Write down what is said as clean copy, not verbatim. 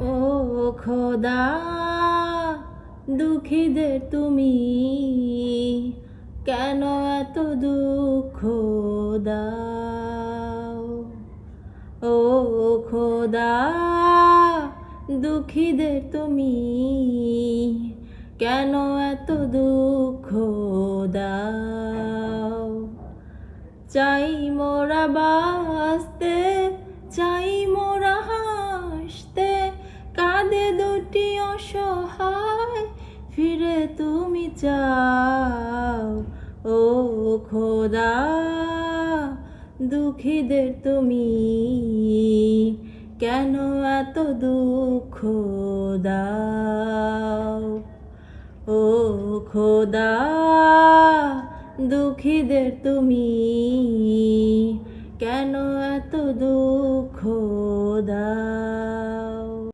ও খোদা, দুঃখীদের তুমি কেন এত দুঃখ দাও? ও খোদা, দুঃখীদের তুমি কেন এত দুঃখ দাও? চাই মোরা বাঁচতে, চাই মোরা হাসতে, কাঁধে দুটি অসহায় ফিরে তুমি চাও। ও খোদা, দুঃখীদের তুমি কেন এত দুঃখ দাও? ও খোদা, দুঃখীদের তুমি কেন এত দুঃখ দাও?